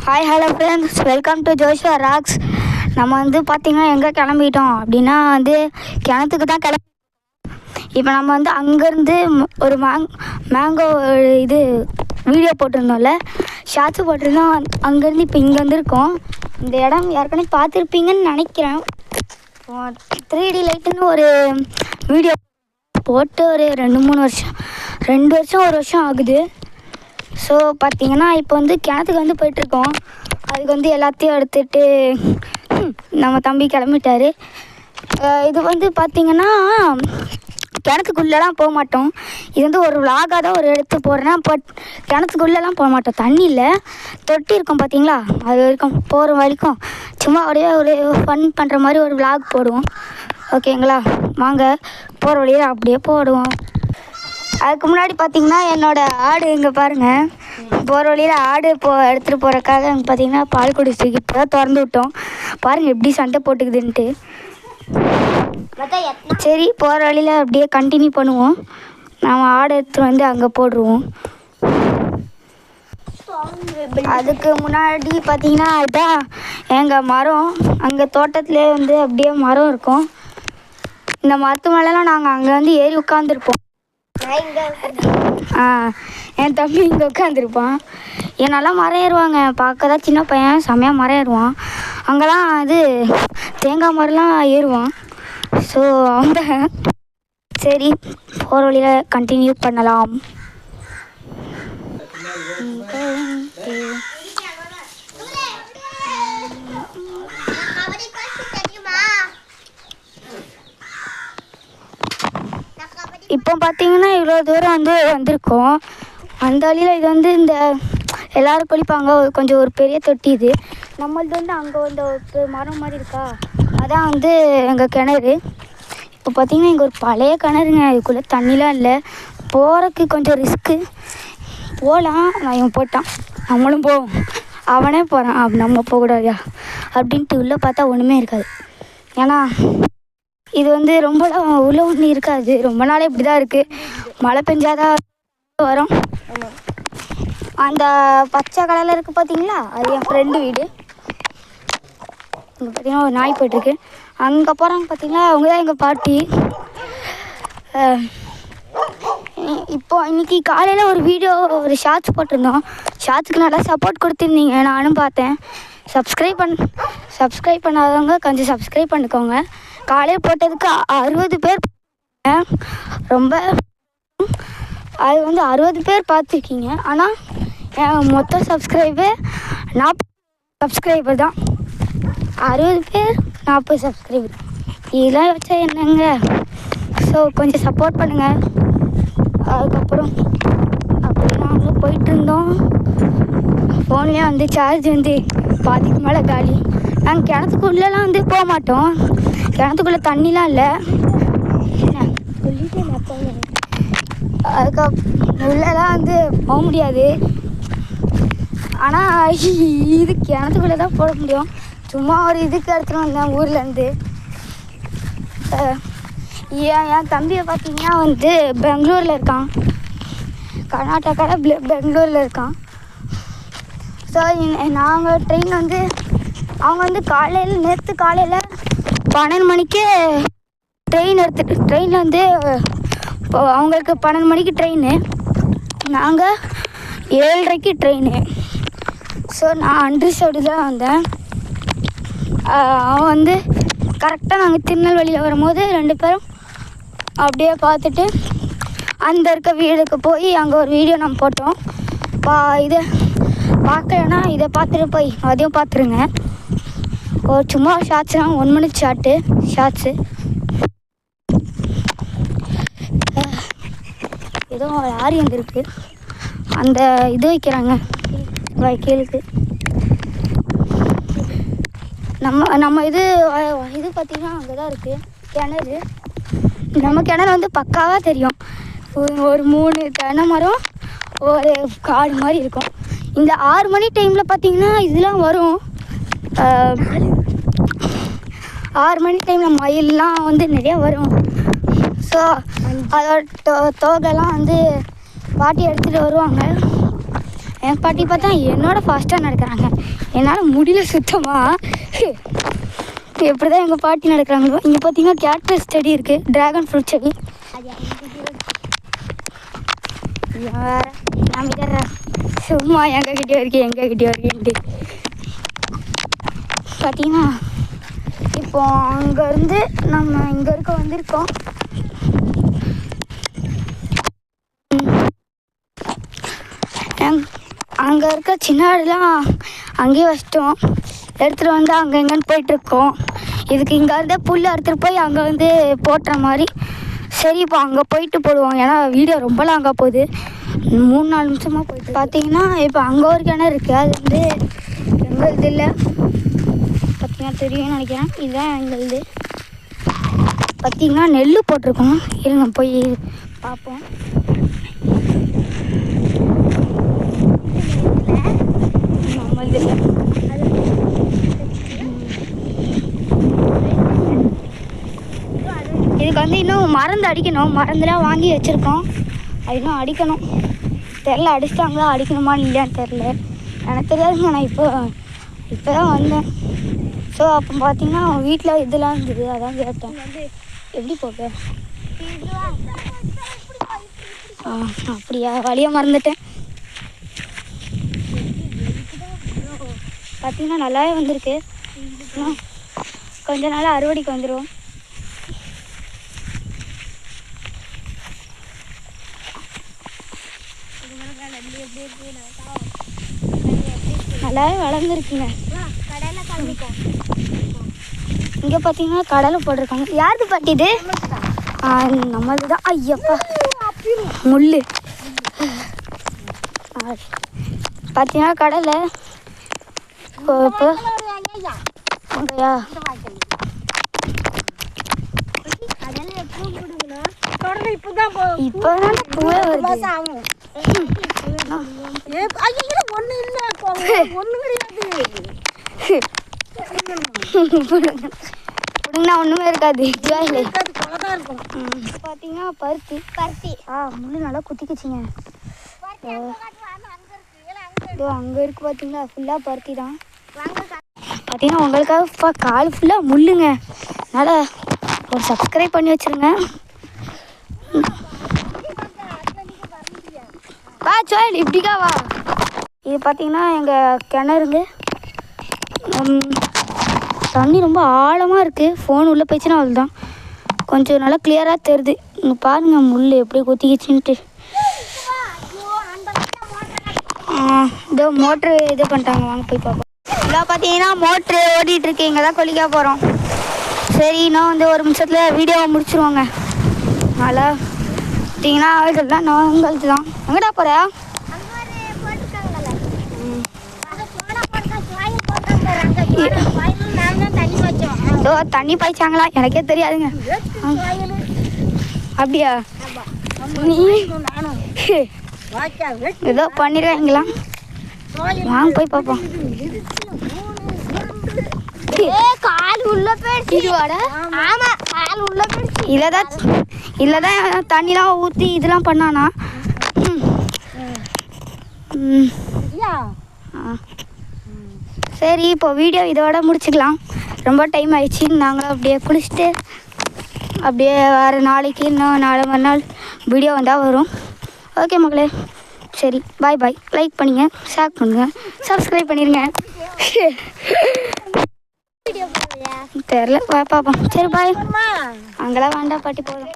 Hi hello friends, welcome to Joshua rocks. நம்ம வந்து பார்த்திங்கன்னா எங்கே கிளம்பிட்டோம் அப்படின்னா வந்து கிணத்துக்கு தான் கிளம்பி. இப்போ நம்ம வந்து அங்கேருந்து ஒரு மேங்கோ இது வீடியோ போட்டிருந்தோம்ல, ஷார்ட்ஸு போட்டிருந்தோம். அங்கேருந்து இப்போ இங்கே வந்துருக்கோம். இந்த இடம் ஏற்கனவே பார்த்துருப்பீங்கன்னு நினைக்கிறேன். 3D லைட்டுன்னு ஒரு வீடியோ போட்டு ஒரு 2 வருஷம் 1 வருஷம் ஆகுது. ஸோ பார்த்திங்கன்னா இப்போ வந்து கிணத்துக்கு வந்து போயிட்டுருக்கோம். அதுக்கு வந்து எல்லாத்தையும் எடுத்துகிட்டு நம்ம தம்பி கிளம்பிட்டார். இது வந்து பார்த்திங்கன்னா கிணத்துக்குள்ளெலாம் போக மாட்டோம். இது வந்து ஒரு விலாகாக தான் ஒரு எடுத்து போடுறேன். பட் கிணத்துக்குள்ளெலாம் போக மாட்டோம். தண்ணியில் தொட்டி இருக்கும் பார்த்திங்களா, அது வரைக்கும் போகிற வரைக்கும் சும்மா அப்படியே ஒரு ஃபன் பண்ணுற மாதிரி ஒரு விலாக் போடுவோம். ஓகேங்களா, வாங்க போகிற வழியில் அப்படியே போடுவோம். அதுக்கு முன்னாடி பார்த்திங்கன்னா என்னோடய ஆடு இங்கே பாருங்கள். போகிற வழியில் ஆடு எடுத்துகிட்டு போகிறக்காக பார்த்திங்கன்னா பால் குடிச்சிருக்கு. இப்போ தான் திறந்து விட்டோம். பாருங்கள் எப்படி சண்டை போட்டுக்குதுன்ட்டு. சரி, போகிற வழியில் அப்படியே கண்டினியூ பண்ணுவோம். நம்ம ஆடு எடுத்துகிட்டு வந்து அங்கே போடுருவோம். அதுக்கு முன்னாடி பார்த்திங்கன்னா அதுதான் எங்கள் மரம். அங்கே தோட்டத்துலேயே வந்து அப்படியே மரம் இருக்கும். இந்த மரத்து மேலெலாம் நாங்கள் அங்கே வந்து ஏறி உட்காந்துருப்போம். என் தம்பி இங்கே உட்காந்துருப்பான். என்னெல்லாம் மரம் ஏறுவாங்க. பார்க்க தான் சின்ன பையன், செம்மையாக மரம் ஏறுவான். அங்கெல்லாம் அது தேங்காய் மரம்லாம் ஏறுவான். ஸோ அவங்க சரி போகிற வழியில் கண்டினியூ பண்ணலாம். இப்போ பார்த்தீங்கன்னா இவ்வளோ தூரம் வந்து வந்திருக்கோம். அந்த வழியில் இது வந்து இந்த எல்லோரும் குளிப்பாங்க. கொஞ்சம் ஒரு பெரிய தொட்டி இது. நம்மளது வந்து அங்கே வந்து ஒரு மரம் மாதிரி இருக்கா, அதான் வந்து எங்கள் கிணறு. இப்போ பார்த்திங்கன்னா இங்கே ஒரு பழைய கிணறுங்க. இதுக்குள்ளே தண்ணிலாம் இல்லை. போகிறதுக்கு கொஞ்சம் ரிஸ்க்கு. போகலாம், நான் இவன் போட்டான், நம்மளும் போவோம். அவனே போகிறான், அப்படி நம்ம போகக்கூடாதா அப்படின்ட்டு உள்ளே பார்த்தா ஒன்றுமே இருக்காது. ஏன்னா இது வந்து ரொம்ப உள்ள ஒன்று இருக்காது. ரொம்ப நாளே இப்படி தான் இருக்குது. மழை பெஞ்சாதான் வரும். அந்த பச்சை கலரில் இருக்குது பார்த்தீங்களா, அது என் ஃப்ரெண்டு வீடு. இங்கே பார்த்தீங்கன்னா ஒரு நாய் போய்ட்டுருக்கு. அங்கே போகிறாங்க பார்த்தீங்களா, அவங்க தான் எங்கள் பாட்டி. இப்போ இன்றைக்கி காலையில் ஒரு வீடியோ ஒரு ஷார்ட்ஸ் போட்டிருந்தோம். ஷார்ட்ஸுக்கு நல்லா சப்போர்ட் கொடுத்துருந்தீங்க, நானும் பார்த்தேன். சப்ஸ்கிரைப் பண்ணாதவங்க கொஞ்சம் சப்ஸ்கிரைப் பண்ணிக்கோங்க. காலையில் போட்டதுக்கு 60 பேர், ரொம்ப அது வந்து 60 பேர் பார்த்துருக்கீங்க. ஆனால் என் மொத்த சப்ஸ்கிரைபர் 40 சப்ஸ்கிரைபர் தான். 60 பேர் 40 சப்ஸ்கிரைபர், இதெல்லாம் வச்சா என்னங்க. ஸோ கொஞ்சம் சப்போர்ட் பண்ணுங்கள். அதுக்கப்புறம் அப்படி நாங்களும் போயிட்டுருந்தோம். ஃபோன்லேயே வந்து சார்ஜ் வந்து பாதிக்கு மேலே காலி. நாங்கள் கிணத்துக்குள்ளெலாம் வந்து போக மாட்டோம். கிணத்துக்குள்ளே தண்ணிலாம் இல்லை. அதுக்கப்புறம் உள்ளெல்லாம் வந்து போக முடியாது. ஆனால் இது கிணத்துக்குள்ளே தான் போட முடியும். சும்மா ஒரு இதுக்கு எடுத்துகிட்டு வந்தேன் ஊர்லேருந்து. என் தம்பியை பார்த்தீங்கன்னா வந்து பெங்களூரில் இருக்கான். கர்நாடகாவில் பெங்களூரில் இருக்கான். ஸோ நாங்கள் ட்ரெயின் வந்து அவங்க வந்து நேற்று காலையில் 12 மணிக்கு ட்ரெயினில் வந்து அவங்களுக்கு 12 மணிக்கு ட்ரெயின், நாங்கள் 7:30க்கு ட்ரெயின். ஸோ நான் அன்ரிசர்வ்டு தான் வந்தேன். அவன் வந்து கரெக்டாக நாங்கள் திருநெல்வேலியில் வரும்போது 2 பேரும் அப்படியே பார்த்துட்டு அந்த இருக்க வீடுக்கு போய் அங்கே ஒரு வீடியோ நம்ம போட்டோம். இதை பார்க்கலன்னா இதை பார்த்துட்டு போய் அதையும் பார்த்துருங்க. ஒரு சும்மா ஷார்ட்ஸ்லாம் 1 மினிட் ஷார்ட்ஸு. ஏதோ லாரி அங்கே இருக்குது, அந்த இது வைக்கிறாங்க வைக்கலுக்கு. நம்ம இது பார்த்திங்கன்னா அங்கே தான் இருக்குது கிணறு. நம்ம கிணறு வந்து பக்காவாக தெரியும். ஒரு 3 தென்னை மரம், ஒரு காடு மாதிரி இருக்கும். இந்த 6 மணி டைமில் பார்த்திங்கன்னா இதெல்லாம் வரும். 6 மணி டைமில் மயிலெலாம் வந்து நிறையா வரும். ஸோ அதோட தோகைலாம் வந்து பாட்டி எடுத்துகிட்டு வருவாங்க. என் பாட்டி பார்த்தா என்னோட ஃபாஸ்ட்டாக நடக்கிறாங்க. என்னால் முடியல சுத்தமாக. எப்படி தான் எங்கள் பாட்டி நடக்கிறாங்களோ. இங்கே பார்த்தீங்கன்னா கேட்பஸ் செடி இருக்குது, ட்ராகன் ஃப்ரூட் செடி. வேறு நம்பிக்கிற சும்மா எங்ககிட்டே இருக்கேன்ட்டு பார்த்தீங்கன்னா இப்போ அங்கேருந்து நம்ம இங்கே வந்திருக்கோம். அங்கே இருக்க சின்ன ஆடுலாம் அங்கேயே வச்சிட்டோம். எடுத்துகிட்டு வந்து அங்கே எங்கேன்னு போயிட்டுருக்கோம். இதுக்கு இங்கே இருந்தே புல் அறுத்துட்டு போய் அங்கே வந்து போட்டுற மாதிரி. சரி இப்போ அங்கே போயிட்டு போடுவோம். ஏன்னா வீடியோ ரொம்ப லாங்காக போகுது. 3-4 நிமிஷமாக போயிட்டு பார்த்தீங்கன்னா இப்போ அங்கே ஒரு கிணறு இருக்குது. அது வந்து எங்களுது இல்லை. பார்த்தீங்கன்னா தெரியும்னு நினைக்கிறேன். இதுதான் எங்களுது. பார்த்தீங்கன்னா நெல் போட்டிருக்கோம். இருங்க போய் பார்ப்போம். நம்மளது இல்லை. இதுக்கு வந்து இன்னும் மருந்து அடிக்கணும். மருந்துலாம் வாங்கி வச்சுருக்கோம். அது இன்னும் அடிக்கணும். தெரில அடிச்சிட்டாங்களா, அடிக்கணுமான்னு இல்லையான்னு தெரில. எனக்கு தெரியாதுங்க. நான் இப்போ தான் வந்தேன். ஸோ அப்போ பார்த்தீங்கன்னா வீட்டில் இதெல்லாம் இருந்தது. அதான் கேட்டேன் எப்படி போக. அப்படியா, வழியாக மறந்துட்டேன். பார்த்தீங்கன்னா நல்லாவே வந்திருக்கு. கொஞ்ச நாள் அறுவடைக்கு வந்துடும். நல்லாவே வளர்ந்துருக்குங்க. இங்கே பார்த்தீங்கன்னா கடலை போட்டிருக்காங்க. யாருக்கு பாட்டிது? நம்மளது தான். ஐயப்பா முள். பார்த்தீங்கன்னா கடலை இப்போ இப்போதான் பூவே வருது. ஒண்ணுமே இருக்காது. பாத்தீங்கன்னா பருத்தி முள்ளு நல்லா குத்திக்குச்சிங்க. அங்க இருக்கு பாத்தீங்களா, ஃபுல்லா பருத்தி தான். பாத்தீங்கன்னா உங்களுக்காக கால் ஃபுல்லா முள்ளுங்க. அதனால ஒரு சப்ஸ்கிரைப் பண்ணி வச்சிருங்க. வா சோயல், இப்படிக்கா வா. இது பார்த்தீங்கன்னா எங்கள் கிணறுங்க. தண்ணி ரொம்ப ஆழமாக இருக்குது. ஃபோன் உள்ளே போயிடுச்சுன்னா அவ்வளோதான். கொஞ்சம் நல்லா கிளியராக தெரியுது. இங்கே பாருங்கள் முள் எப்படி கொத்திக்கிச்சுன்ட்டு. இதோ மோட்ரு இது பண்ணிட்டாங்க, வாங்க போய் பார்ப்போம். இதெல்லாம் பார்த்தீங்கன்னா மோட்ரு ஓடிட்டுருக்கு. இங்கே தான் கொல்லிக்கா போகிறோம். சரி, இன்னும் வந்து 1 நிமிஷத்தில் வீடியோவை முடிச்சுருவாங்க. அதனால் பார்த்தீங்கன்னா இதெல்லாம் நான் உங்களுக்கு தான். எங்கடா போகிறா? தண்ணி பாய்ச்சாங்களா, எனக்கே தெரியாதுங்க. அப்படியா? நீ ஏதோ பண்ணிடுவாங்களா? வாங்க போய் பார்ப்போம். இல்லதான் தண்ணிலாம் ஊற்றி இதெல்லாம் பண்ணானா. சரி, இப்போ வீடியோ இதோட முடிச்சுக்கலாம். ரொம்ப டைம் ஆயிடுச்சு. நாங்களும் அப்படியே குளிச்சுட்டு அப்படியே வேறு நாளைக்கு இன்னும் 4 மறுநாள் வீடியோ வந்தால் வரும். ஓகே மக்களே, சரி பாய் பாய். லைக் பண்ணுங்கள், ஷேர் பண்ணுங்கள், சப்ஸ்கிரைப் பண்ணிடுங்க. தெரில பார்ப்போம். சரி பாய். அங்கெல்லாம் வேண்டாம் பாட்டி போதும்.